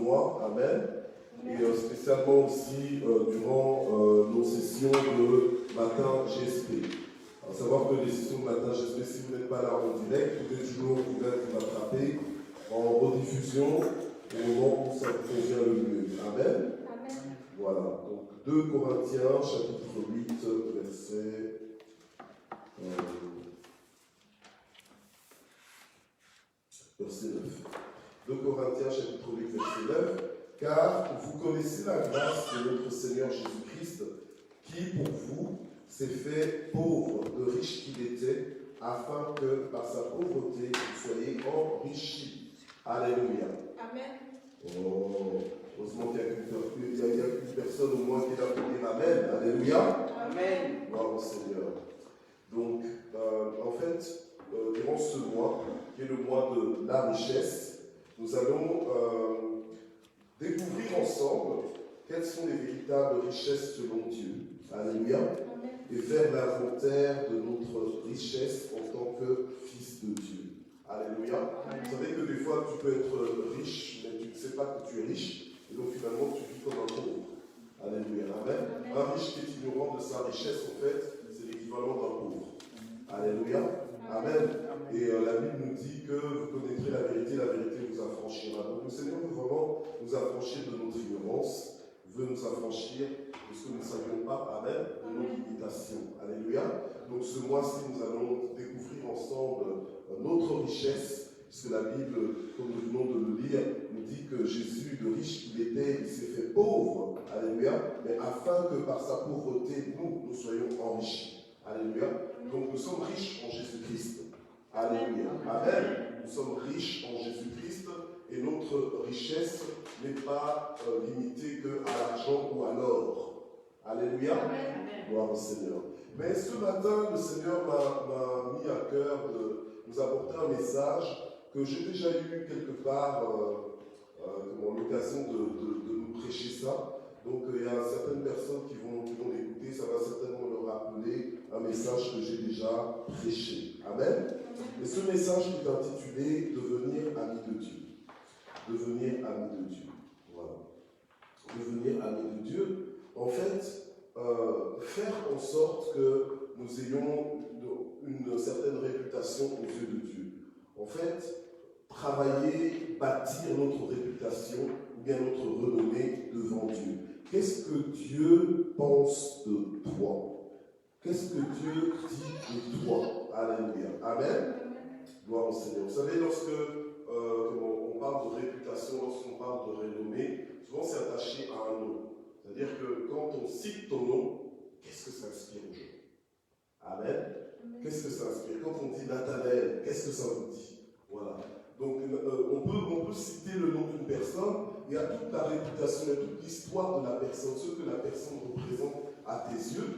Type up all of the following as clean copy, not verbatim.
mois. Amen. Et spécialement aussi durant nos sessions de matin GSP. À savoir que les sessions de matin GSP, si vous n'êtes pas là en direct, vous pouvez toujours vous attraper en rediffusion au moment où ça vous convient le mieux. Amen. Amen. Voilà. Donc 2 Corinthiens, chapitre 8, verset... verset 9. 2 Corinthiens, chapitre 8, verset 9. Car vous connaissez la grâce de notre Seigneur Jésus-Christ, qui pour vous s'est fait pauvre, de riche qu'il était, afin que par sa pauvreté vous soyez enrichis. Alléluia. Amen. Oh, heureusement qu'il y a une personne au moins qui est là pour dire Amen. Alléluia. Amen. Gloire au Seigneur. Donc, en fait, durant ce mois, qui est le mois de la richesse, nous allons découvrir ensemble quelles sont les véritables richesses selon Dieu. Alléluia. Amen. Et faire l'inventaire de notre richesse en tant que fils de Dieu. Alléluia. Amen. Vous savez que des fois, tu peux être riche, mais tu ne sais pas que tu es riche, et donc finalement, tu vis comme un pauvre. Alléluia. Amen. Amen. Un riche qui est ignorant de sa richesse, en fait, c'est l'équivalent d'un pauvre. Alléluia. Amen. Et la Bible nous dit que vous connaîtrez la vérité vous affranchira. Donc le Seigneur veut vraiment nous affranchir de notre ignorance, veut nous affranchir de ce que nous ne savions pas, amen, de nos limitations. Alléluia. Donc ce mois-ci, nous allons découvrir ensemble notre richesse, puisque la Bible, comme nous venons de le lire, nous dit que Jésus, de riche qu'il était, il s'est fait pauvre, alléluia, mais afin que par sa pauvreté, nous soyons enrichis. Alléluia. Donc nous sommes riches en Jésus-Christ. Alléluia. Amen. Nous sommes riches en Jésus-Christ et notre richesse n'est pas limitée qu'à l'argent ou à l'or. Alléluia. Amen. Gloire au Seigneur. Mais ce matin, le Seigneur m'a mis à cœur de nous apporter un message que j'ai déjà eu quelque part l'occasion de nous prêcher ça. Donc il y a certaines personnes qui vont l'écouter, ça va certainement leur rappeler un message que j'ai déjà prêché. Amen. Et ce message est intitulé « Devenir ami de Dieu ». Devenir ami de Dieu. Voilà. Devenir ami de Dieu. En fait, faire en sorte que nous ayons une certaine réputation aux yeux de Dieu. En fait, travailler, bâtir notre réputation ou bien notre renommée devant Dieu. Qu'est-ce que Dieu pense de toi? Qu'est-ce que Dieu dit de toi? Alléluia. Amen. Gloire au Seigneur. Vous savez, lorsque on parle de réputation, lorsqu'on parle de renommée, souvent c'est attaché à un nom. C'est-à-dire que quand on cite ton nom, qu'est-ce que ça inspire aux gens? Amen. Qu'est-ce que ça inspire? Quand on dit Nathanaël, qu'est-ce que ça vous dit? Voilà. Donc on peut citer le nom d'une personne, il y a toute la réputation, il y a toute l'histoire de la personne, ce que la personne représente à tes yeux,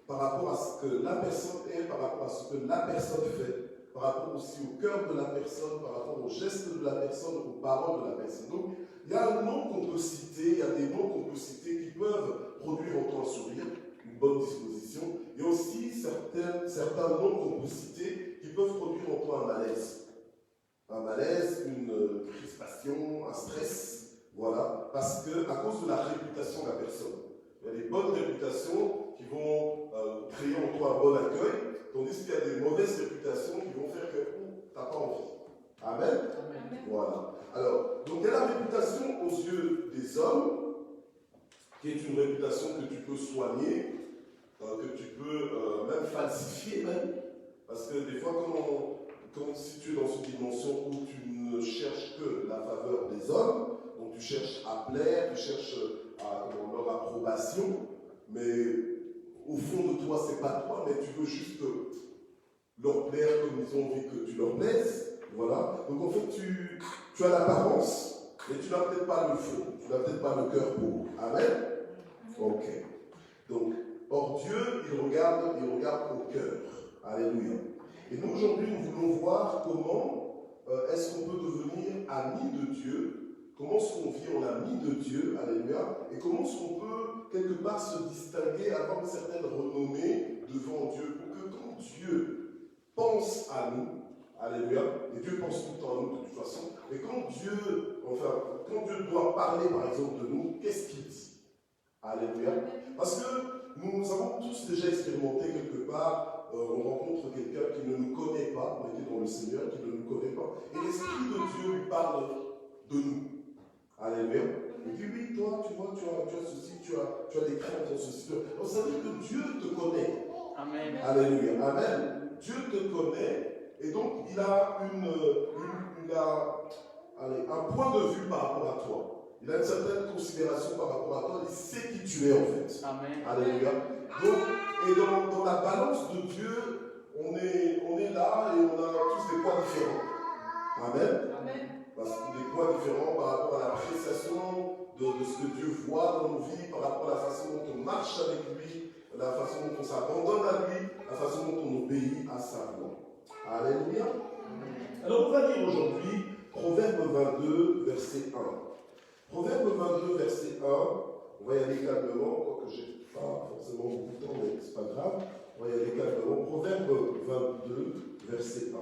par rapport à ce que la personne est, par rapport à ce que la personne fait, par rapport aussi au cœur de la personne, par rapport aux gestes de la personne, aux paroles de la personne. Donc, il y a un nom qu'on peut citer, il y a des mots qu'on peut citer qui peuvent produire en toi un sourire, une bonne disposition. Il y a aussi certains noms qu'on peut citer qui peuvent produire en toi un malaise. Un malaise, une crispation, un stress, voilà, parce que à cause de la réputation de la personne. Il y a des bonnes réputations qui vont créer en toi un bon accueil, tandis qu'il y a des mauvaises réputations qui vont faire que tu n'as pas envie. Amen. Amen. Voilà. Alors, donc il y a la réputation aux yeux des hommes, qui est une réputation que tu peux soigner, que tu peux même falsifier même, parce que des fois si tu es dans une dimension où tu ne cherches que la faveur des hommes, donc tu cherches à plaire, tu cherches leur approbation, mais au fond de toi, c'est pas toi, mais tu veux juste leur plaire comme ils ont envie que tu leur plaises. Voilà. Donc en fait, tu as l'apparence, mais tu n'as peut-être pas le fond, tu n'as peut-être pas le cœur pour. Amen. Ok. Donc, or Dieu, il regarde au cœur. Alléluia. Et nous, aujourd'hui, nous voulons voir comment est-ce qu'on peut devenir ami de Dieu, comment est-ce qu'on vit en ami de Dieu, alléluia, et comment est-ce qu'on peut, quelque part, se distinguer, avoir une certaine renommée devant Dieu, pour que quand Dieu pense à nous, alléluia, et Dieu pense tout le temps à nous de toute façon, mais quand Dieu, enfin, quand Dieu doit parler par exemple de nous, qu'est-ce qu'il dit? Alléluia. Parce que nous avons tous déjà expérimenté quelque part, on rencontre quelqu'un qui ne nous connaît pas, on était dans le Seigneur, qui ne nous connaît pas, et l'Esprit de Dieu lui parle de nous. Alléluia. Il dit oui, toi, tu vois, tu as ceci, tu as des craintes en ceci. Donc ça veut dire que Dieu te connaît. Amen. Alléluia. Amen. Dieu te connaît, et donc il a un point de vue par rapport à toi. Il a une certaine considération par rapport à toi, il sait qui tu es en fait. Amen. Alléluia. Donc, et dans la balance de Dieu, on est là et on a tous des points différents. Amen. Amen. Parce que des points différents par rapport à l'appréciation de ce que Dieu voit dans nos vies, par rapport à la façon dont on marche avec lui, la façon dont on s'abandonne à lui, la façon dont on obéit à sa voix. Alléluia. Alors on va lire aujourd'hui Proverbe 22, verset 1. Proverbe 22, verset 1, on va y aller calmement, quoique je n'ai pas forcément beaucoup de temps, mais ce n'est pas grave. On va y aller calmement. Proverbe 22, verset 1.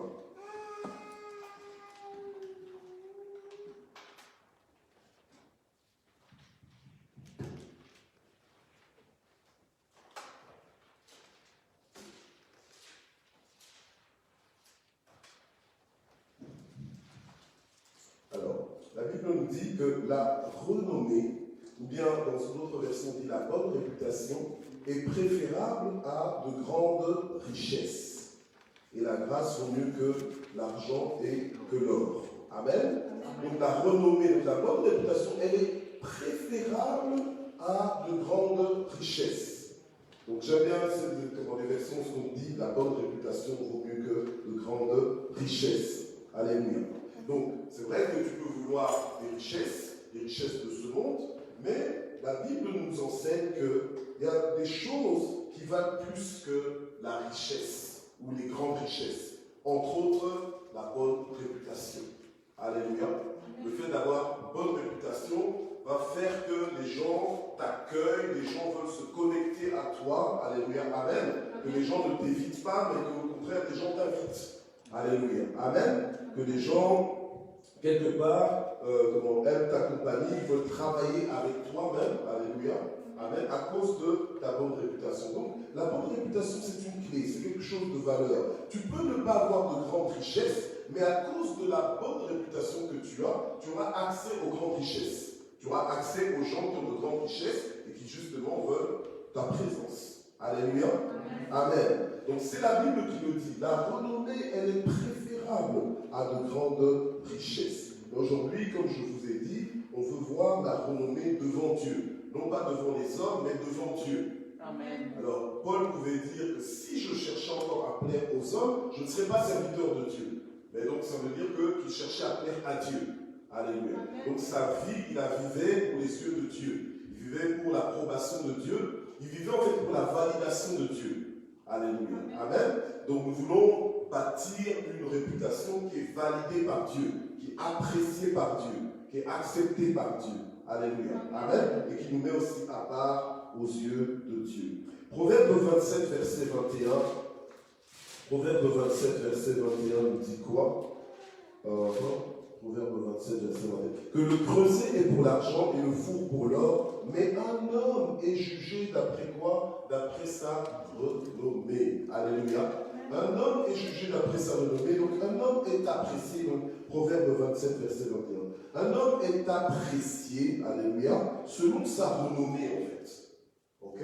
Alors, la Bible nous dit que la renommée, ou bien dans une autre version, on dit la bonne réputation, est préférable à de grandes richesses. Et la grâce vaut mieux que l'argent et que l'or. Amen. Donc la renommée, donc la bonne réputation, elle est préférable à de grandes richesses. Donc j'aime bien dans les versions ce qu'on dit, la bonne réputation vaut mieux que de grandes richesses. Alléluia. Donc c'est vrai que tu peux vouloir des richesses de ce monde, mais la Bible nous enseigne qu'il y a des choses qui valent plus que la richesse ou les grandes richesses. Entre autres, la bonne réputation. Alléluia. Le fait d'avoir une bonne réputation va faire que les gens t'accueillent, les gens veulent se connecter à toi. Alléluia. Amen. Que les gens ne t'évitent pas, mais qu'au contraire, les gens t'invitent. Alléluia. Amen. Que les gens, quelque part, aiment ta compagnie, ils veulent travailler avec toi-même. Alléluia. Amen. À cause de ta bonne réputation. Donc, la bonne réputation, c'est une clé, c'est quelque chose de valeur. Tu peux ne pas avoir de grandes richesses, mais à cause de la bonne réputation que tu auras accès aux grandes richesses. Tu auras accès aux gens qui ont de grandes richesses et qui justement veulent ta présence. Alléluia. Amen. Donc c'est la Bible qui le dit. La renommée, elle est préférable à de grandes richesses. Aujourd'hui, comme je vous ai dit, on veut voir la renommée devant Dieu. Non pas devant les hommes, mais devant Dieu. Amen. Alors, Paul pouvait dire que si je cherchais encore à plaire aux hommes, je ne serais pas serviteur de Dieu. Mais donc, ça veut dire qu'il cherchait à plaire à Dieu. Alléluia. Donc, sa vie, il la vivait pour les yeux de Dieu. Il vivait pour l'approbation de Dieu. Il vivait en fait pour la validation de Dieu. Alléluia. Amen. Donc, nous voulons bâtir une réputation qui est validée par Dieu, qui est appréciée par Dieu, qui est acceptée par Dieu. Alléluia. Amen. Et qui nous met aussi à part aux yeux de Dieu. Proverbe 27, verset 21. Proverbe 27, verset 21 nous dit quoi? Proverbe 27, verset 21. Que le creuset est pour l'argent et le four pour l'or, mais un homme est jugé d'après quoi? D'après sa renommée. Alléluia. Un homme est jugé d'après sa renommée. Donc un homme est apprécié. Donc Proverbe 27, verset 21. Un homme est apprécié, alléluia, selon sa renommée en fait. Ok?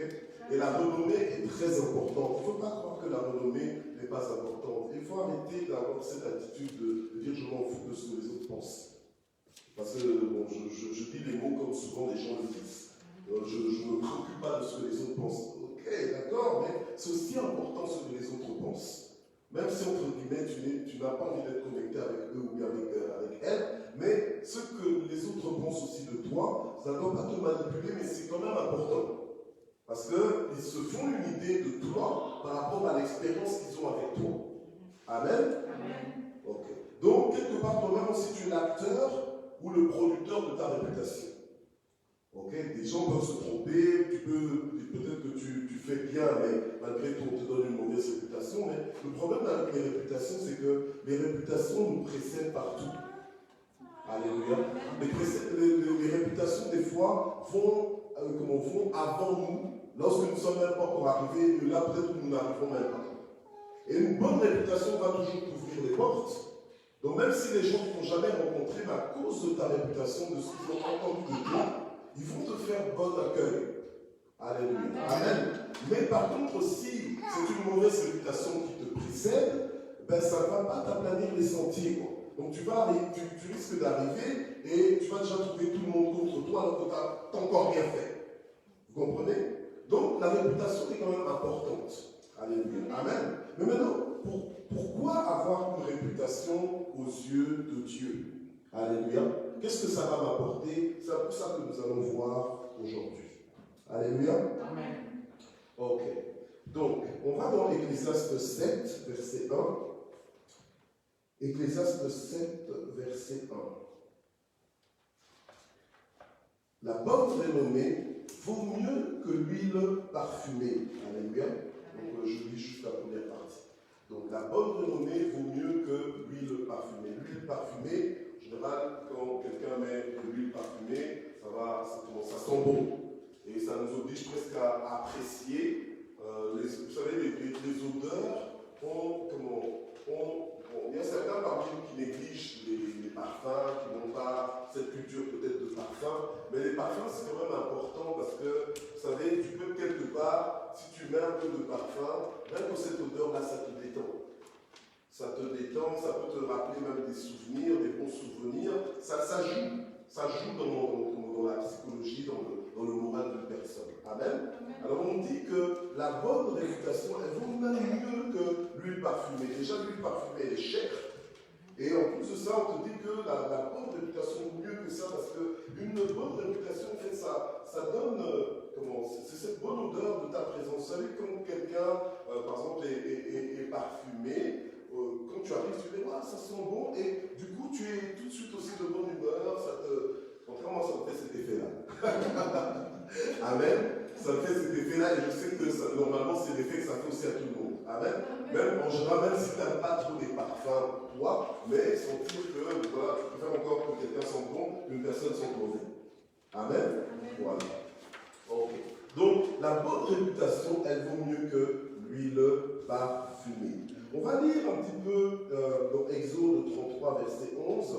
Et la renommée est très importante. Il ne faut pas croire que la renommée n'est pas importante. Il faut arrêter d'avoir cette attitude de dire je m'en fous de ce que les autres pensent. Parce que bon, je dis les mots comme souvent les gens le disent. Je ne me préoccupe pas de ce que les autres pensent. Ok, d'accord, mais c'est aussi important ce que les autres pensent. Même si, entre guillemets, tu n'as pas envie d'être connecté avec eux ou bien avec elles, mais ce que les autres pensent aussi de toi, ça ne doit pas te manipuler, mais c'est quand même important. Parce qu'ils se font une idée de toi par rapport à l'expérience qu'ils ont avec toi. Amen. Amen. Ok. Donc, quelque part, toi-même aussi, tu es l'acteur ou le producteur de ta réputation. Ok, des gens peuvent se tromper, peut-être que tu fais bien, mais malgré tout, on te donne une mauvaise réputation. Mais le problème avec les réputations, c'est que les réputations nous précèdent partout. Alléluia. Les réputations, des fois, vont avant nous, lorsque nous ne sommes même pas encore arrivés, et là peut-être nous n'arrivons même pas. Et une bonne réputation va toujours t'ouvrir les portes. Donc même si les gens ne t'ont jamais rencontré, mais à cause de ta réputation, de ce qu'ils ont entendu de toi, ils vont te faire bon accueil. Alléluia. Amen. Mais par contre, si c'est une mauvaise réputation qui te précède, ben ça ne va pas t'aplanir les sentiers. Quoi. Donc tu risques d'arriver et tu vas déjà trouver tout le monde contre toi alors que tu n'as encore rien fait. Vous comprenez? Donc la réputation est quand même importante. Alléluia. Amen. Mais maintenant, pourquoi avoir une réputation aux yeux de Dieu? Alléluia. Qu'est-ce que ça va m'apporter? C'est un peu ça que nous allons voir aujourd'hui. Alléluia. Amen. Ok. Donc, on va dans Ecclésiaste 7, verset 1. Ecclésiaste 7, verset 1. La bonne renommée vaut mieux que l'huile parfumée. Alléluia. Donc, je lis juste la première partie. Donc, la bonne renommée vaut mieux que l'huile parfumée. L'huile parfumée, en général, quand quelqu'un met de l'huile parfumée, ça sent bon. Et ça nous oblige presque à apprécier. Vous savez, les odeurs il y a certains parmi nous qui négligent les parfums, qui n'ont pas cette culture peut-être de parfum. Mais les parfums, c'est quand même important parce que, vous savez, tu peux quelque part, si tu mets un peu de parfum, même que cette odeur-là, ça te détend. Ça te détend, ça peut te rappeler même des souvenirs, des bons souvenirs. Ça joue dans la psychologie, dans le moral d'une personne. Amen. Alors on dit que la bonne réputation, elle vaut même mieux que l'huile parfumée. Déjà, l'huile parfumée, elle est chère. Et en plus de ça, on te dit que la bonne réputation vaut mieux que ça, parce qu'une bonne réputation, en fait, ça donne, c'est cette bonne odeur de ta présence. Vous savez, quand quelqu'un, par exemple, est parfumé, quand tu arrives, tu dis, ça sent bon, et du coup, tu es tout de suite aussi de bonne humeur, contrairement, ça me fait cet effet-là. Amen. Ça me fait cet effet-là, et je sais que normalement, c'est l'effet que ça fait aussi à tout le monde. Amen. Même en général, même si tu n'aimes pas trop les parfums, toi, mais sentir que voilà, tu préfères encore que quelqu'un sente bon qu'une personne sente mauvais. Amen. Voilà. Ok. Donc, la bonne réputation, elle vaut mieux que l'huile parfumée. On va lire un petit peu dans Exode 33, verset 11.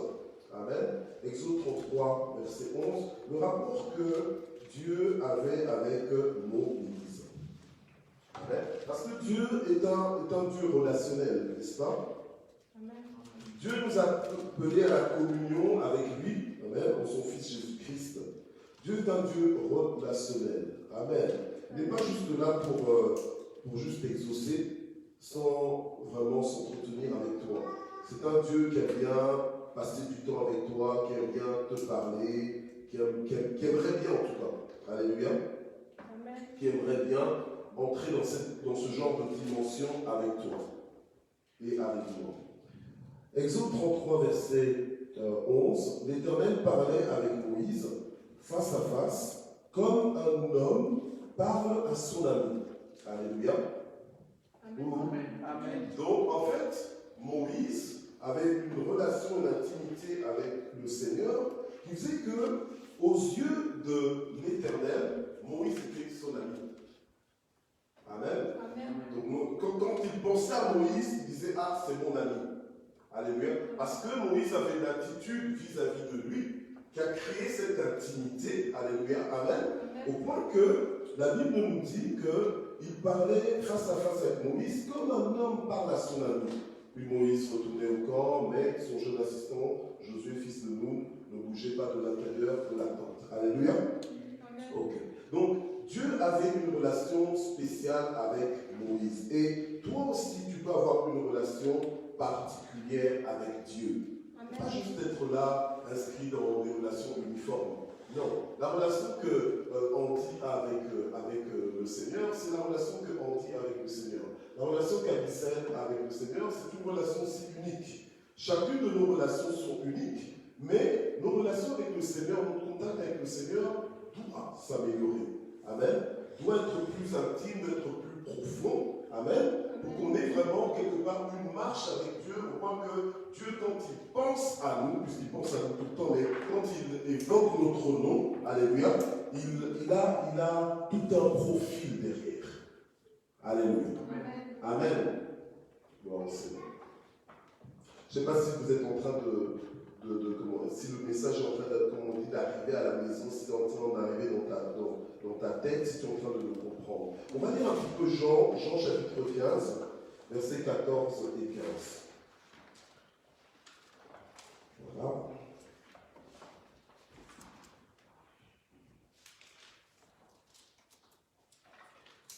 Amen. Exode 33, verset 11. Le rapport que Dieu avait avec Moïse. Amen. Parce que Dieu est un Dieu relationnel, n'est-ce pas? Amen. Dieu nous a appelés à la communion avec lui, amen, en son Fils Jésus-Christ. Dieu est un Dieu relationnel. Amen. Il n'est pas juste là pour juste exaucer sans vraiment s'entretenir avec toi. C'est un Dieu qui aime bien passer du temps avec toi, qui aime bien te parler, qui aimerait bien en tout cas. Alléluia. Amen. Qui aimerait bien entrer dans ce genre de dimension avec toi et avec moi. Exode 33, verset 11. L'Éternel parlait avec Moïse face à face, comme un homme parle à son ami. Alléluia. Amen. Amen. Donc, en fait, Moïse avait une relation, une intimité avec le Seigneur qui faisait que, aux yeux de l'Éternel, Moïse était son ami. Amen. Amen. Donc, quand il pensait à Moïse, il disait, c'est mon ami. Alléluia. Parce que Moïse avait une attitude vis-à-vis de lui qui a créé cette intimité. Alléluia. Amen. Amen. Au point que la Bible nous dit qu'il parlait face à face avec Moïse comme un homme parle à son ami. Puis Moïse retournait au camp, mais son jeune assistant, Josué, fils de Nun, ne bougeait pas de l'intérieur de la tente. Alléluia. Amen. Ok. Donc, Dieu avait une relation spéciale avec Moïse. Et toi aussi, tu peux avoir une relation particulière avec Dieu. Amen. Pas juste être là, inscrit dans des relations uniformes. Non, la relation qu'on dit avec le Seigneur, c'est la relation qu'on dit avec le Seigneur. La relation qu'Abyssal a avec le Seigneur, c'est une relation si unique. Chacune de nos relations sont uniques, mais nos relations avec le Seigneur, notre contact avec le Seigneur doit s'améliorer. Amen. Doit être plus intime, être plus profond. Amen. pour qu'on ait vraiment quelque part une marche avec Dieu, au point que Dieu, quand il pense à nous, puisqu'il pense à nous tout le temps, mais quand il évoque notre nom, alléluia, il a tout un profil derrière. Alléluia. Amen. Bon, je ne sais pas si vous êtes en train si le message est en train d'arriver à la maison, si c'est en train d'arriver dans ta tête, si tu es en train de le comprendre. On va lire un petit peu Jean chapitre 15, versets 14 et 15. Voilà.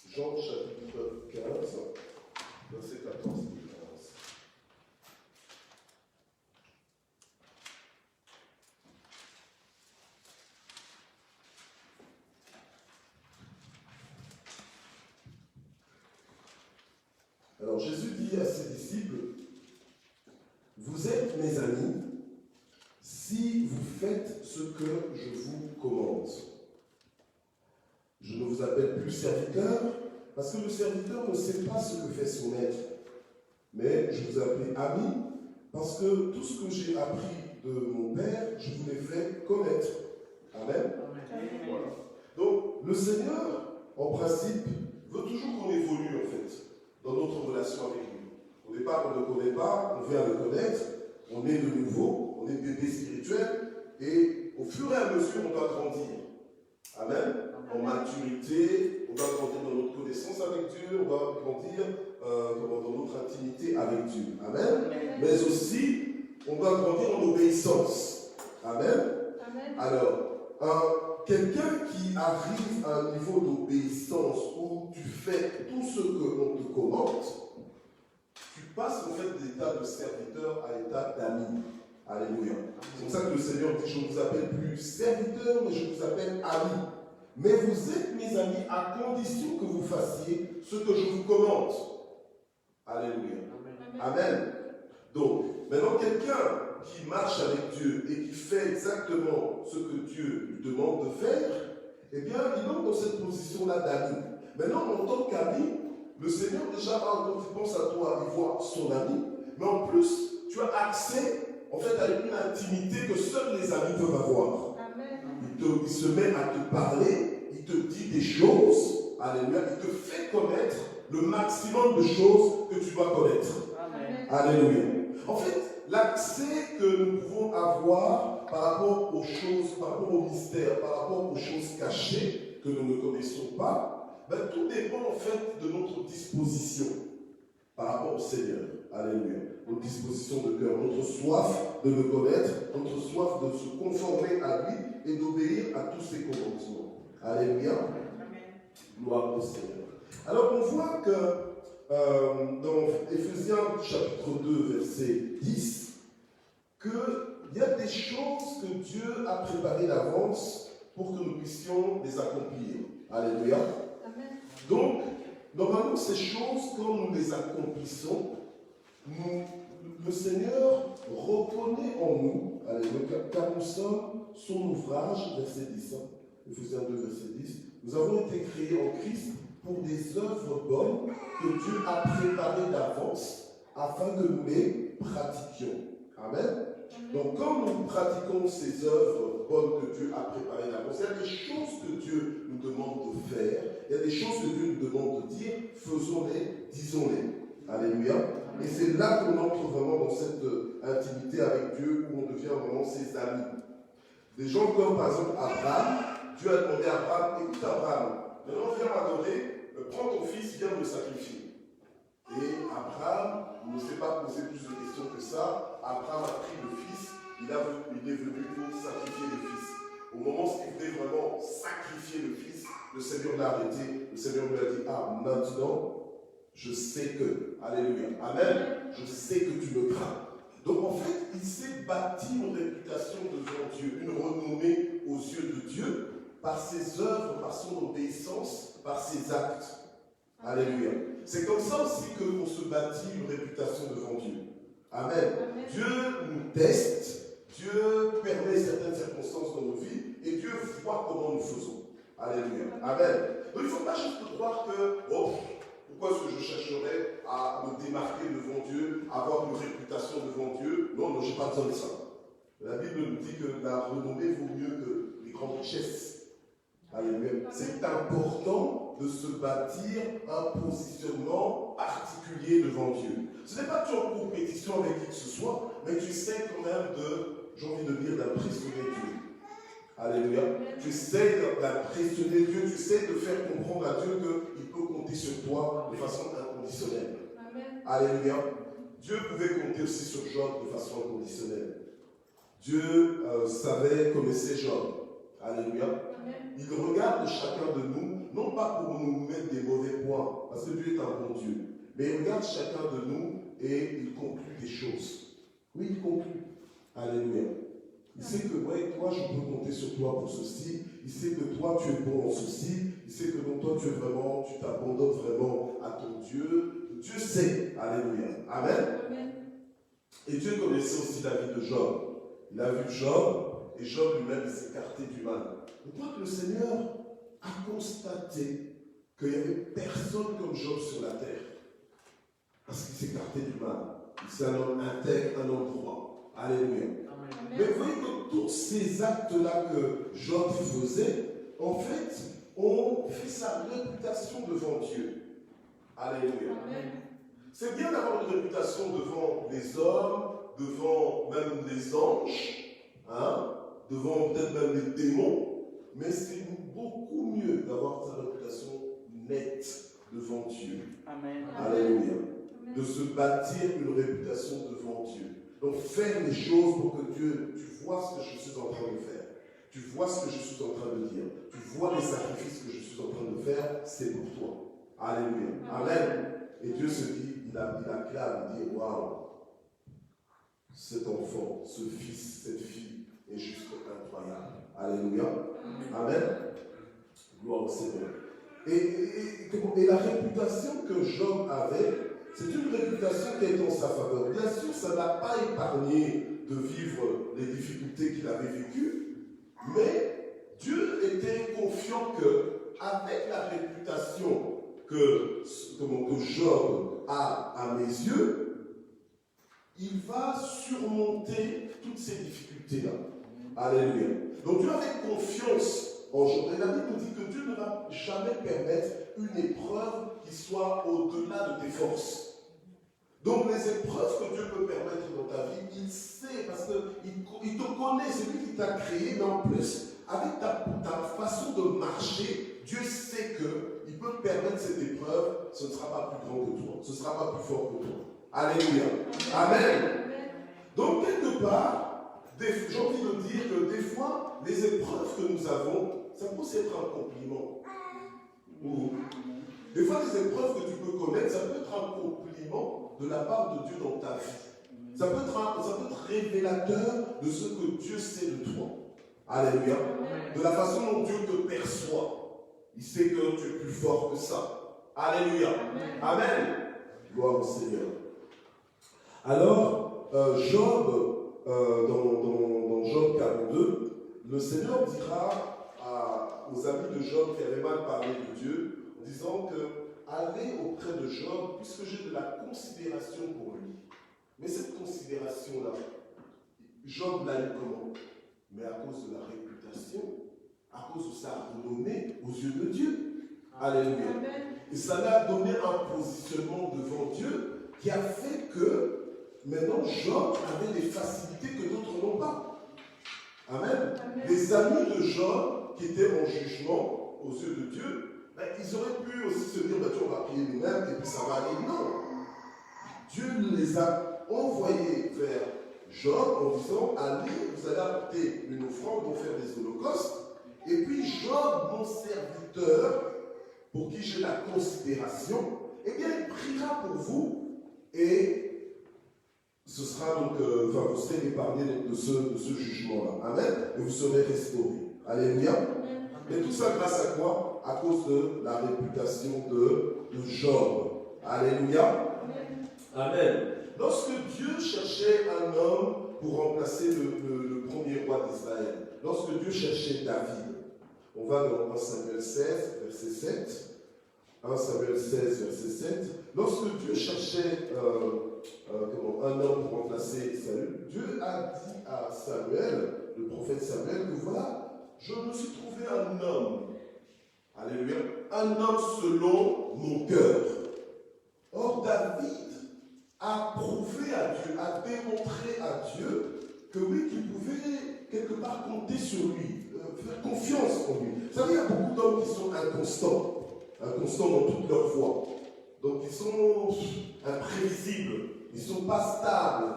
Jean chapitre 15, versets 14 et 15. Alors Jésus dit à ses disciples, vous êtes mes amis si vous faites ce que je vous commande. Je ne vous appelle plus serviteur parce que le serviteur ne sait pas ce que fait son maître. Mais je vous appelle ami parce que tout ce que j'ai appris de mon Père, je vous l'ai fait connaître. Amen. Voilà. Donc le Seigneur, en principe, veut toujours qu'on évolue en fait dans notre relation avec lui. Au départ, on ne le connaît pas, on vient le connaître, on est de nouveau, on est bébé spirituel, et au fur et à mesure, on doit grandir. Amen. En maturité, on doit grandir dans notre connaissance avec Dieu, on doit grandir dans notre intimité avec Dieu. Amen. Mais aussi, on doit grandir en obéissance. Amen. Alors, quelqu'un qui arrive à un niveau d'obéissance où tu fais tout ce que l'on te commande, tu passes en fait d'état de serviteur à état d'ami. Alléluia. C'est pour ça que le Seigneur dit, je ne vous appelle plus serviteur, mais je vous appelle ami. Mais vous êtes mes amis à condition que vous fassiez ce que je vous commande. Alléluia. Amen. Donc, maintenant quelqu'un qui marche avec Dieu et qui fait exactement ce que Dieu lui demande de faire, eh bien, il entre dans cette position-là d'ami. Maintenant, en tant qu'ami, le Seigneur déjà, quand il pense à toi, il voit son ami, mais en plus, tu as accès en fait à une intimité que seuls les amis peuvent avoir. Il se met à te parler, il te dit des choses, alléluia, il te fait connaître le maximum de choses que tu dois connaître. Amen. Alléluia. En fait, l'accès que nous pouvons avoir par rapport aux choses, par rapport au mystère, par rapport aux choses cachées que nous ne connaissons pas, ben, tout dépend en fait de notre disposition par rapport au Seigneur. Alléluia. Notre disposition de cœur, notre soif de le connaître, notre soif de se conformer à lui et d'obéir à tous ses commandements. Alléluia. Gloire au Seigneur. Alors on voit que dans Éphésiens chapitre 2, verset 10, qu'il y a des choses que Dieu a préparées d'avance pour que nous puissions les accomplir. Alléluia. Amen. Donc, normalement, ces choses, quand nous les accomplissons, le Seigneur reconnaît en nous, alléluia, car nous sommes son ouvrage, verset 10, Éphésiens 2, verset 10, nous avons été créés en Christ pour des œuvres bonnes que Dieu a préparées d'avance afin que nous les pratiquions. Amen. Donc, quand nous pratiquons ces œuvres bonnes que Dieu a préparées d'avance, il y a des choses que Dieu nous demande de faire, il y a des choses que Dieu nous demande de dire, faisons-les, disons-les. Alléluia. Et c'est là qu'on entre vraiment dans cette intimité avec Dieu, où on devient vraiment ses amis. Des gens comme par exemple Abraham, Dieu a demandé à Abraham, écoute Abraham, maintenant viens m'adorer, prends ton fils, viens me le sacrifier. Et Abraham ne s'est pas posé plus de questions que ça. Abraham a pris le fils, il est venu pour sacrifier le fils. Au moment où il voulait vraiment sacrifier le fils, le Seigneur l'a arrêté. Le Seigneur lui a dit, ah, maintenant, je sais que, alléluia, amen, je sais que tu me crains. Donc en fait, il s'est bâti une réputation devant Dieu, une renommée aux yeux de Dieu, par ses œuvres, par son obéissance, par ses actes. Alléluia. C'est comme ça aussi qu'on se bâtit une réputation devant Dieu. Amen. Amen. Dieu nous teste, Dieu permet certaines circonstances dans nos vies, et Dieu voit comment nous faisons. Alléluia. Amen. Donc il ne faut pas juste croire que, oh, pourquoi Pourquoi est-ce que je chercherais à me démarquer devant Dieu, avoir une réputation devant Dieu? Non, je n'ai pas besoin de ça. La Bible nous dit que la renommée vaut mieux que les grandes richesses. Alléluia. C'est important de se bâtir un positionnement particulier devant Dieu. Ce n'est pas que tu es en compétition avec qui que ce soit, mais tu sais quand même j'ai envie de dire, d'impressionner Dieu. Alléluia. Tu sais d'impressionner Dieu, tu sais de faire comprendre à Dieu qu'il peut compter sur toi de façon inconditionnelle. Amen. Alléluia. Dieu pouvait compter aussi sur Job de façon inconditionnelle. Dieu connaissait Job. Alléluia. Amen. Il regarde chacun de nous, non pas pour nous mettre des mauvais points, parce que Dieu est un bon Dieu, mais il regarde chacun de nous et il conclut des choses. Oui, il conclut. Alléluia. Il sait que, ouais, toi, je peux compter sur toi pour ceci. Il sait que toi, tu es bon en ceci. Il sait que donc, toi, tu t'abandonnes vraiment à ton Dieu. Dieu sait. Alléluia. Amen. Amen. Et Dieu connaissait aussi la vie de Job. Il a vu Job, et Job lui-même s'écartait du mal. Je crois que le Seigneur a constaté qu'il n'y avait personne comme Job sur la terre. Parce qu'il s'écartait du mal. C'est un homme intègre, un homme droit. Alléluia. Amen. Mais vous voyez que tous ces actes-là que Job faisait, en fait, ont fait sa réputation devant Dieu. Alléluia. Amen. C'est bien d'avoir une réputation devant les hommes, devant même les anges, hein, devant peut-être même les démons, mais c'est beaucoup mieux d'avoir sa réputation nette devant Dieu. Amen. Alléluia. De se bâtir une réputation devant Dieu. Donc faire les choses pour que Dieu, tu vois ce que je suis en train de faire. Tu vois ce que je suis en train de dire. Tu vois les sacrifices que je suis en train de faire, c'est pour toi. Alléluia. Amen. Et Dieu se dit, il acclame, il dit, waouh, cet enfant, ce fils, cette fille est juste incroyable. Alléluia. Amen. Gloire au Seigneur. Et la réputation que Job avait, c'est une réputation qui est en sa faveur. Bien sûr, ça n'a pas épargné de vivre les difficultés qu'il avait vécues, mais Dieu était confiant qu'avec la réputation que Job a à mes yeux, il va surmonter toutes ces difficultés-là. Alléluia. Donc Dieu avait confiance en Job. Et la Bible nous dit que Dieu ne va jamais permettre une épreuve qui soit au-delà de tes forces. Donc les épreuves que Dieu peut permettre dans ta vie, il sait, parce qu'il te connaît, c'est lui qui t'a créé, mais en plus, avec ta façon de marcher, Dieu sait qu'il peut te permettre cette épreuve, ce ne sera pas plus grand que toi, ce ne sera pas plus fort que toi. Alléluia. Amen. Donc quelque part, j'ai envie de dire que des fois, les épreuves que nous avons, ça peut aussi être un compliment. Des fois, les épreuves que tu peux connaître, ça peut être un compliment de la part de Dieu dans ta vie. Ça peut être révélateur de ce que Dieu sait de toi. Alléluia. De la façon dont Dieu te perçoit. Il sait que tu es plus fort que ça. Alléluia. Amen. Gloire au Seigneur. Alors, Job, dans Job 42, le Seigneur dira aux amis de Job qui avaient mal parlé de Dieu, en disant que allez auprès de Job, puisque j'ai de la considération pour lui. Mais cette considération-là, Job l'a eu comment? Mais à cause de la réputation, à cause de sa renommée aux yeux de Dieu. Alléluia. Et ça l'a donné un positionnement devant Dieu qui a fait que maintenant Job avait des facilités que d'autres n'ont pas. Amen. Les amis de Job qui étaient en jugement aux yeux de Dieu, ils auraient pu aussi se dire, on va prier nous-mêmes et puis ça va aller. Non. Dieu les a envoyés vers Job en disant, allez, vous allez apporter une offrande, vont faire des holocaustes. Et puis Job, mon serviteur, pour qui j'ai la considération, eh bien il priera pour vous et ce sera donc, vous serez épargné de ce jugement-là. Amen. Et vous serez restaurés. Alléluia. Et tout ça grâce à quoi? À cause de la réputation de Job. Alléluia. Amen. Lorsque Dieu cherchait un homme pour remplacer le premier roi d'Israël, lorsque Dieu cherchait David, on va dans 1 Samuel 16, verset 7. 1 Samuel 16, verset 7, lorsque Dieu cherchait un homme pour remplacer Saül, Dieu a dit à Samuel, le prophète Samuel, que voilà, je me suis trouvé un homme, alléluia, un homme selon mon cœur. Or, David a prouvé à Dieu, a démontré à Dieu que oui, qu'il pouvait quelque part compter sur lui, faire confiance en lui. Vous savez, il y a beaucoup d'hommes qui sont inconstants dans toute leur foi. Donc ils sont imprévisibles, ils ne sont pas stables,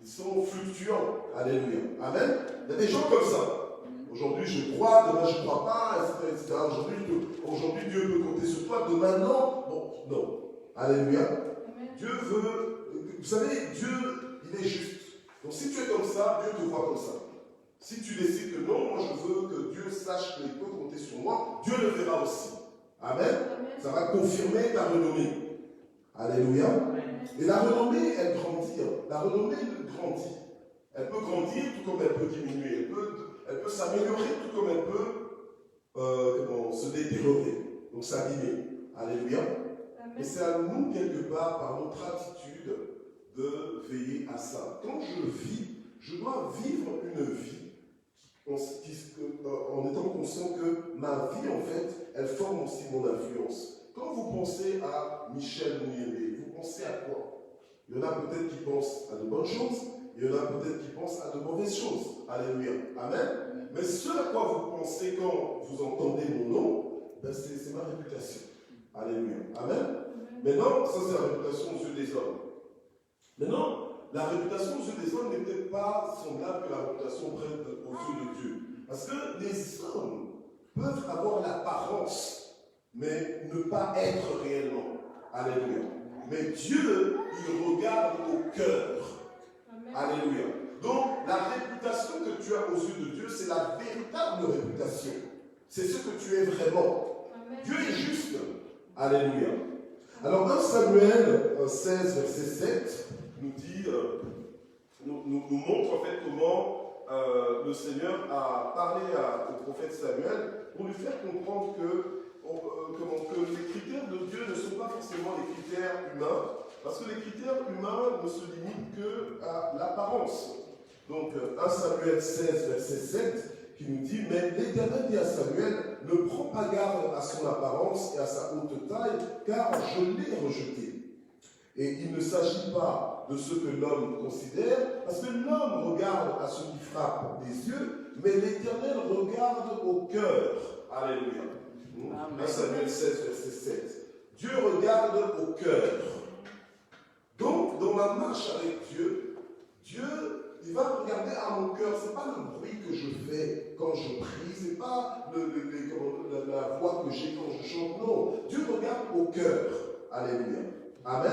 ils sont fluctuants. Alléluia. Amen. Il y a des gens comme ça. Aujourd'hui je crois, demain je ne crois pas, etc. Aujourd'hui Dieu peut compter sur toi, demain non. Bon, non. Alléluia. Amen. Dieu veut, vous savez, Dieu, il est juste. Donc si tu es comme ça, Dieu te voit comme ça. Si tu décides que non, moi je veux que Dieu sache qu'il peut compter sur moi, Dieu le verra aussi. Amen. Amen. Ça va confirmer ta renommée. Alléluia. Amen. Et la renommée, elle grandit. La renommée, elle grandit. Elle peut grandir tout comme elle peut diminuer. Elle peut s'améliorer tout comme elle peut se détériorer. Donc s'abîmer. Alléluia. Amen. Et c'est à nous, quelque part, par notre attitude, de veiller à ça. Quand je vis, je dois vivre une vie en étant conscient que ma vie, en fait, elle forme aussi mon influence. Quand vous pensez à Michel Mouyembe, vous pensez à quoi? Il y en a peut-être qui pensent à de bonnes choses, il y en a peut-être qui pensent à de mauvaises choses. Alléluia. Amen. Mais ce à quoi vous pensez quand vous entendez mon nom, ben c'est ma réputation. Alléluia. Amen. Maintenant, ça c'est la réputation aux yeux des hommes. Maintenant, la réputation aux yeux des hommes n'est peut-être pas semblable que la réputation aux yeux de Dieu. Parce que les hommes peuvent avoir l'apparence, mais ne pas être réellement. Alléluia. Mais Dieu, il regarde au cœur. Amen. Alléluia. Donc, la réputation que tu as aux yeux de Dieu, c'est la véritable réputation. C'est ce que tu es vraiment. Amen. Dieu est juste. Alléluia. Alors, 1 Samuel 16, verset 7, nous dit, nous montre en fait comment le Seigneur a parlé au prophète Samuel pour lui faire comprendre que les critères de Dieu ne sont pas forcément les critères humains, parce que les critères humains ne se limitent qu'à l'apparence. Donc 1 Samuel 16, verset 7, qui nous dit, mais l'Éternel dit à Samuel, ne prends pas garde à son apparence et à sa haute taille, car je l'ai rejeté. Et il ne s'agit pas de ce que l'homme considère, parce que l'homme regarde à ce qui frappe des yeux, mais l'Éternel regarde au cœur. Alléluia. 1 Samuel 16, verset 7. Dieu regarde au cœur. Donc, dans ma marche avec Dieu, il va regarder à mon cœur. Ce n'est pas le bruit que je fais quand je prie, ce n'est pas la voix que j'ai quand je chante. Non, Dieu regarde au cœur. Alléluia. Amen.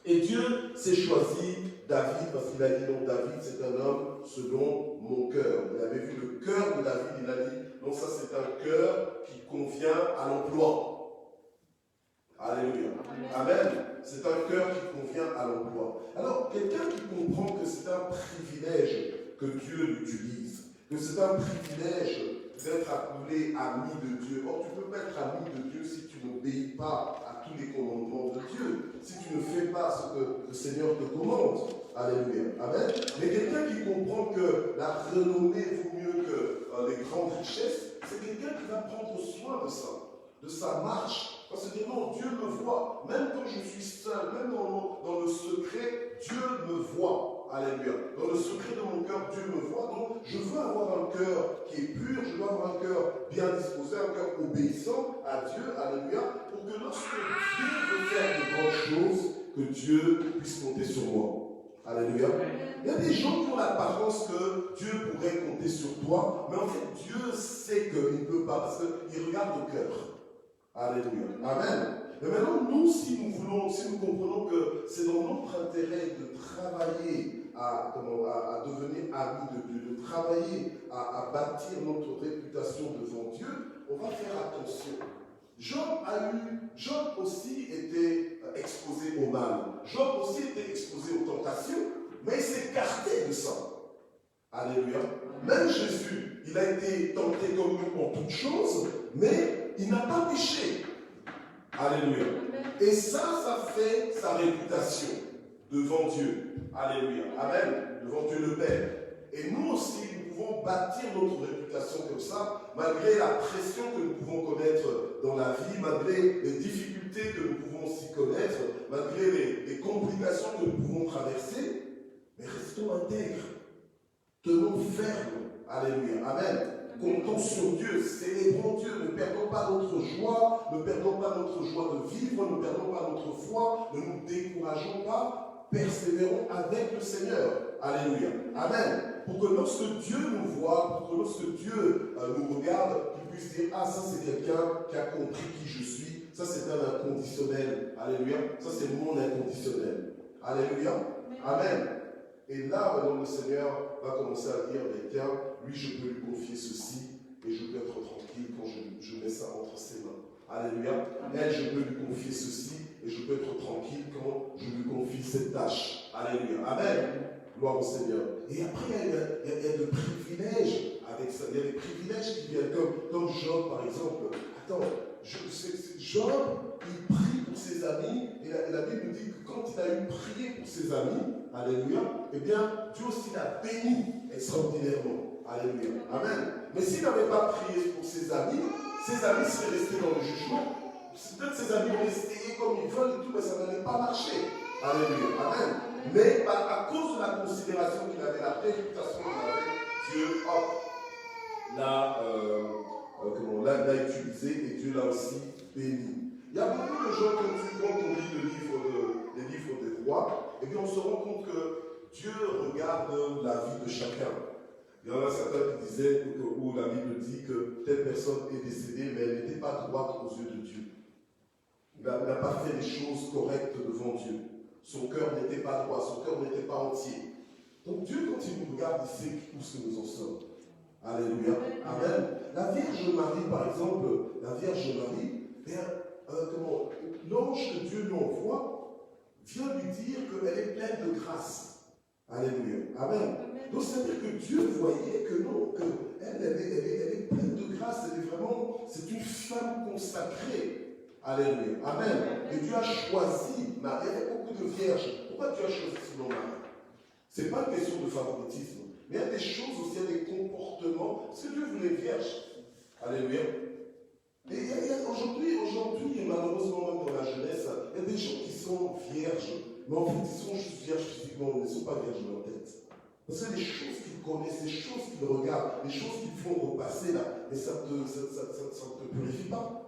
Et Dieu s'est choisi David parce qu'il a dit non, David c'est un homme selon mon cœur. Vous avez vu le cœur de David, il a dit non, ça c'est un cœur qui convient à l'emploi. Alléluia. Amen. C'est un cœur qui convient à l'emploi. Alors, quelqu'un qui comprend que c'est un privilège que Dieu l'utilise, que c'est un privilège d'être appelé ami de Dieu. Or, tu ne peux pas être ami de Dieu si tu n'obéis pas à tous les commandements de Dieu, si tu ne fais pas ce que le Seigneur te commande. Alléluia. Amen. Mais quelqu'un qui comprend que la renommée vaut mieux que les grandes richesses, c'est quelqu'un qui va prendre soin de ça, de sa marche. Parce que non, Dieu me voit. Même quand je suis seul, même dans le secret, Dieu me voit. Alléluia. Dans le secret de mon cœur, Dieu me voit. Donc, je veux avoir un cœur qui est pur, je veux avoir un cœur bien disposé, un cœur obéissant à Dieu. Alléluia. Pour que lorsque Dieu veut faire de grandes choses, que Dieu puisse compter sur moi. Alléluia. Il y a des gens qui ont l'apparence que Dieu pourrait compter sur toi, mais en fait, Dieu sait qu'il ne peut pas, parce qu'il regarde au cœur. Alléluia. Amen. Mais maintenant, nous, si nous comprenons que c'est dans notre intérêt de travailler à devenir amis de Dieu, de travailler à bâtir notre réputation devant Dieu, on va faire attention. Job aussi était exposé au mal. Job aussi était exposé aux tentations, mais il s'est écarté de ça. Alléluia. Même Jésus, il a été tenté comme nous en toutes choses, mais il n'a pas péché. Alléluia. Amen. Et ça fait sa réputation devant Dieu. Alléluia. Amen. Devant Dieu le Père. Et nous aussi, nous pouvons bâtir notre réputation comme ça, malgré la pression que nous pouvons connaître dans la vie, malgré les difficultés que nous pouvons aussi connaître, malgré les complications que nous pouvons traverser. Mais restons intègres. Tenons ferme. Alléluia. Amen. Comptons sur Dieu, célébrons Dieu, ne perdons pas notre joie, ne perdons pas notre joie de vivre, ne perdons pas notre foi, ne nous décourageons pas, persévérons avec le Seigneur. Alléluia. Amen. Pour que lorsque Dieu nous voit, pour que lorsque Dieu nous regarde, qu'il puisse dire, ah ça c'est quelqu'un qui a compris qui je suis, ça c'est un inconditionnel. Alléluia. Ça c'est mon inconditionnel. Alléluia. Amen. Et là, maintenant, le Seigneur va commencer à dire, mais tiens, lui, je peux lui confier ceci, et je peux être tranquille quand je mets ça entre ses mains. Alléluia. Elle, je peux lui confier ceci, et je peux être tranquille quand je lui confie cette tâche. Alléluia. Amen. Gloire au Seigneur. Et après, il y a des privilèges avec ça. Il y a des privilèges qui viennent, comme Job, par exemple. Attends, Job, il prie pour ses amis, et la Bible nous dit que quand il a eu prié pour ses amis, alléluia, eh bien, Dieu aussi l'a béni extraordinairement. Alléluia. Amen. Mais s'il n'avait pas prié pour ses amis seraient restés dans le jugement. Peut-être ses amis vont essayer comme ils veulent et tout, mais ça n'allait pas marcher. Alléluia. Amen. Mais à cause de la considération qu'il avait, la réputation qu'il avait, Dieu, l'a utilisé et Dieu l'a aussi béni. Il y a beaucoup de gens, quand on lit les livres des rois, et bien on se rend compte que Dieu regarde la vie de chacun. Il y en a certains qui disaient, où la Bible dit que telle personne est décédée, mais elle n'était pas droite aux yeux de Dieu. Il n'a pas fait les choses correctes devant Dieu. Son cœur n'était pas droit, son cœur n'était pas entier. Donc Dieu, quand il nous regarde, il sait où ce que nous en sommes. Alléluia. Amen. La Vierge Marie, par exemple, l'ange que Dieu lui envoie vient lui dire qu'elle est pleine de grâce. Alléluia. Amen. Donc c'est-à-dire que Dieu voyait que non, qu'elle est pleine de grâce, c'est une femme consacrée. Alléluia. Amen. Et Dieu a choisi Marie. Il y a beaucoup de vierges. Pourquoi Dieu a choisi ce nom Marie? Ce n'est pas une question de favoritisme. Mais il y a des choses aussi, il y a des comportements. Parce que Dieu voulait vierge. Alléluia. Et aujourd'hui, et malheureusement même dans la jeunesse, il y a des gens qui sont vierges. Mais en fait, ils sont juste vierges physiquement, ils ne sont pas vierges dans la tête. Parce que les choses qu'ils connaissent, les choses qu'ils regardent, les choses qu'ils font repasser là, mais ça ne te purifie pas.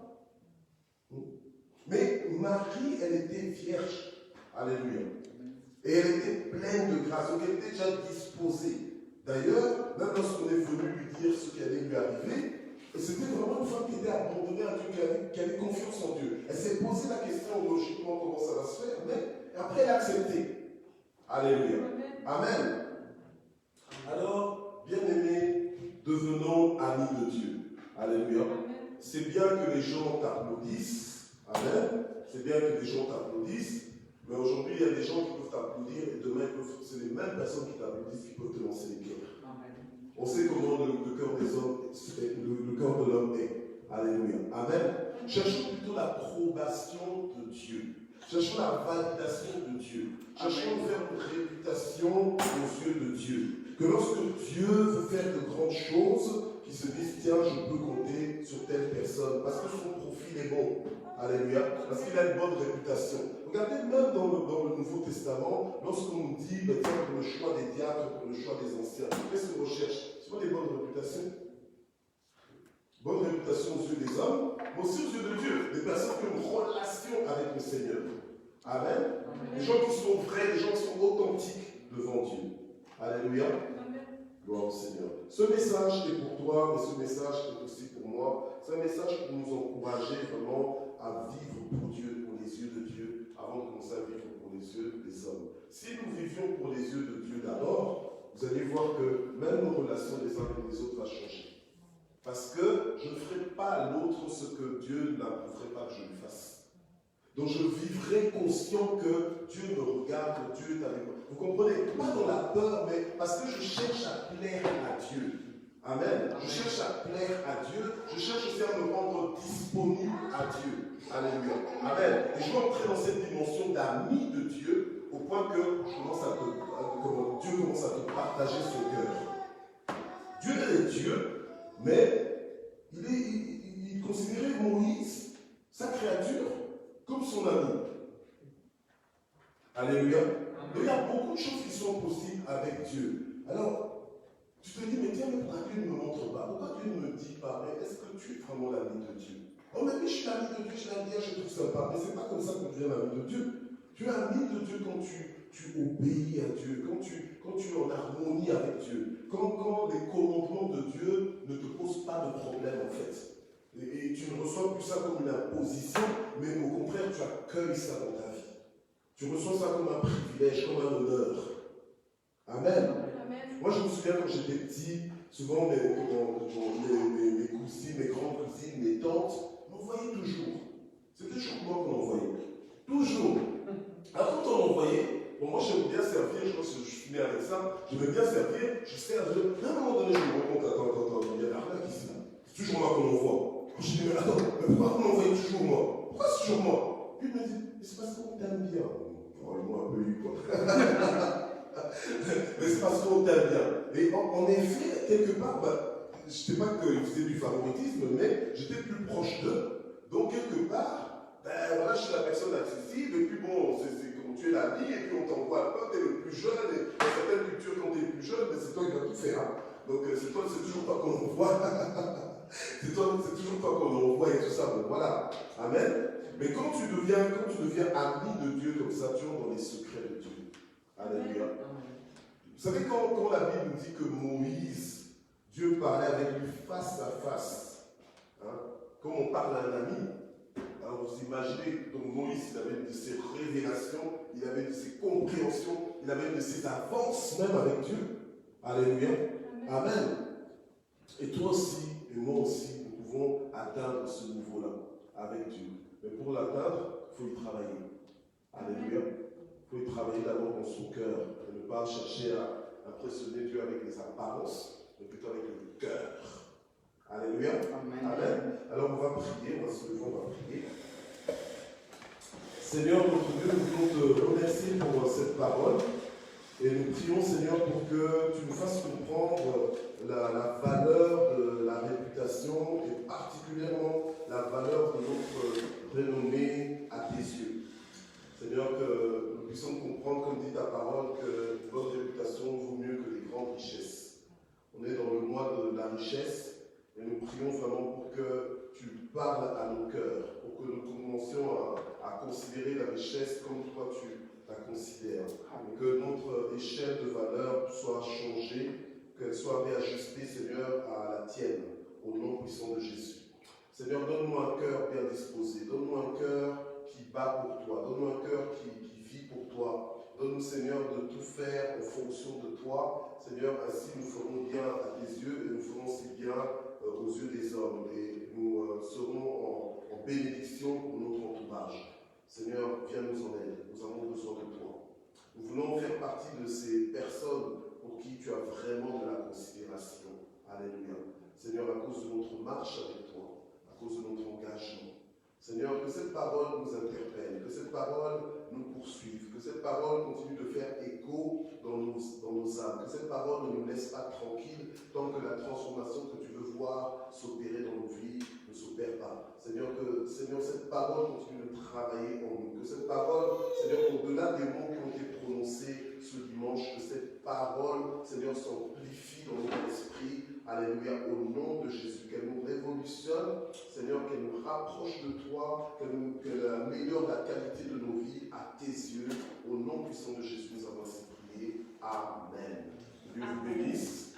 Mais Marie, elle était vierge. Alléluia. Et elle était pleine de grâce. Donc elle était déjà disposée. D'ailleurs, même lorsqu'on est venu lui dire ce qui allait lui arriver, c'était vraiment une femme qui était abandonnée à Dieu, qui avait confiance en Dieu. Elle s'est posé la question logiquement comment ça va se faire, mais après elle a accepté. Alléluia. Amen. Alors, bien-aimés, devenons amis de Dieu. Alléluia. C'est bien que les gens t'applaudissent. Amen. C'est bien que les gens t'applaudissent. Mais aujourd'hui, il y a des gens qui peuvent t'applaudir et demain, c'est les mêmes personnes qui t'applaudissent qui peuvent te lancer les pierres. On sait comment le cœur des hommes, le cœur de l'homme est. Alléluia. Amen. Cherchons plutôt l'approbation de Dieu. Cherchons la validation de Dieu. Cherchons à faire une réputation aux yeux de Dieu. Que lorsque Dieu veut faire de grandes choses, qu'ils se disent, tiens, je peux compter sur telle personne, parce que son profil est bon. Alléluia. Parce qu'il a une bonne réputation. Regardez, même dans le Nouveau Testament, lorsqu'on nous dit, tiens, pour le choix des diacres, pour le choix des anciens, qu'est-ce qu'on recherche? C'est pas des bonnes réputations. Bonne réputation aux yeux des hommes, mais aussi aux yeux de Dieu. Des personnes qui ont une relation avec le Seigneur. Amen. Des gens qui sont vrais, des gens qui sont authentiques devant Dieu. Alléluia. Gloire au Seigneur. Ce message est pour toi, mais ce message est aussi pour moi. C'est un message pour nous encourager vraiment à vivre pour Dieu, pour les yeux de Dieu, avant de commencer à vivre pour les yeux des hommes. Si nous vivions pour les yeux de Dieu d'abord, vous allez voir que même nos relations les uns avec les autres vont changer. Parce que je ne ferai pas à l'autre ce que Dieu n'approuverait pas que je lui fasse. Donc je vivrai conscient que Dieu me regarde, Dieu est avec moi. Vous comprenez? Pas dans la peur, mais parce que je cherche à plaire à Dieu. Amen. Je cherche à plaire à Dieu. Je cherche aussi à me rendre disponible disponible à Dieu. Alléluia. Amen. Et je veux entrer dans cette dimension d'ami de Dieu au point que Dieu commence à te partager son cœur. Dieu est Dieu, mais il considérait Moïse, sa créature, comme son ami. Alléluia. Et il y a beaucoup de choses qui sont possibles avec Dieu. Alors, tu te dis, mais tiens, mais pourquoi Dieu ne me montre pas? Pourquoi Dieu ne me dit pas? Mais est-ce que tu es vraiment l'ami de Dieu? Oh, mais oui, je suis l'ami de Dieu, je l'aime bien, je trouve sympa. Mais ce n'est pas comme ça qu'on devient l'ami de Dieu. Tu es ami de Dieu quand tu obéis à Dieu, quand tu es en harmonie avec Dieu, quand les commandements de Dieu ne te posent pas de problème en fait. Et tu ne reçois plus ça comme une imposition, mais au contraire, tu accueilles ça dans ta vie. Tu reçois ça comme un privilège, comme un honneur. Amen. Amen. Moi, je me souviens quand j'étais petit, souvent mes cousines, mes grandes cousines, mes tantes m'envoyaient toujours. C'était toujours moi qu'on envoyait. Toujours. Alors quand on m'envoyait, bon, moi j'aime bien servir, je pense que je suis né avec ça, j'aimais bien servir, je sers, à un moment donné, je me rends compte, attends, il y a l'arnaque ici là. C'est toujours moi qu'on envoie. Je dis, mais attends, mais pourquoi vous m'envoyez toujours moi? Pourquoi c'est toujours moi? Puis il me dit, mais c'est parce qu'on t'aime bien. Probablement un peu eu quoi. Mais c'est parce qu'on t'aime bien. Et en effet, quelque part, je ne sais pas qu'ils faisaient du favoritisme, mais j'étais plus proche d'eux. Donc quelque part, voilà, je suis la personne accessible, et puis bon, c'est comme tu es l'ami, et puis on t'envoie pas, tu es le plus jeune, et dans certaines cultures, quand tu es le plus jeune, mais c'est toi qui vas tout faire. Hein. Donc c'est toujours toi qu'on envoie. c'est toujours toi qu'on envoie et tout ça. Donc voilà. Amen. Mais quand tu deviens ami de Dieu comme ça, tu entres dans les secrets de Dieu. Alléluia. Vous savez, quand la Bible nous dit que Moïse, Dieu parlait avec lui face à face, hein, comme on parle à un ami, alors vous imaginez, donc Moïse, il avait de ses révélations, il avait de ses compréhensions, il avait de ses avances même avec Dieu. Alléluia. Amen. Amen. Et toi aussi, et moi aussi, nous pouvons atteindre ce niveau-là avec Dieu. Mais pour l'atteindre, il faut y travailler. Alléluia. Il faut y travailler d'abord dans son cœur et ne pas chercher à impressionner Dieu avec les apparences, mais plutôt avec le cœur. Alléluia. Amen. Amen. Alors on va prier, on va se lever, on va prier. Seigneur, notre Dieu, nous voulons te remercier pour cette parole. Et nous prions, Seigneur, pour que tu nous fasses comprendre la valeur de la réputation et particulièrement la valeur de notre renommée à tes yeux. Seigneur, que nous puissions comprendre, comme dit ta parole, que notre réputation vaut mieux que les grandes richesses. On est dans le mois de la richesse et nous prions vraiment pour que tu parles à nos cœurs, pour que nous commencions à considérer la richesse comme toi tu la considères. Et que notre échelle de valeur soit changée, qu'elle soit réajustée, Seigneur, à la tienne, au nom puissant de Jésus. Seigneur, donne-nous un cœur bien disposé, donne-nous un cœur qui bat pour toi, donne-nous un cœur qui vit pour toi. Donne-nous, Seigneur, de tout faire en fonction de toi. Seigneur, ainsi nous ferons bien à tes yeux et nous ferons aussi bien aux yeux des hommes. Et nous serons en bénédiction pour notre entourage. Seigneur, viens nous en aide. Nous avons besoin de toi. Nous voulons faire partie de ces personnes pour qui tu as vraiment de la considération. Alléluia. Seigneur, à cause de notre marche avec toi, à cause de notre engagement. Seigneur, que cette parole nous interpelle, que cette parole nous poursuive, que cette parole continue de faire écho dans nos âmes, que cette parole ne nous laisse pas tranquilles tant que la transformation que tu veux voir s'opérer dans nos vies ne s'opère pas. Seigneur, cette parole continue de travailler en nous, que cette parole, Seigneur, au-delà des mots qui ont été prononcés ce dimanche, que cette parole, Seigneur, s'amplifie dans notre esprit. Alléluia, au nom de Jésus, qu'elle nous révolutionne, Seigneur, qu'elle nous rapproche de toi, qu'elle améliore la qualité de nos vies à tes yeux. Au nom puissant de Jésus, nous avons ainsi prié. Amen. Dieu vous bénisse.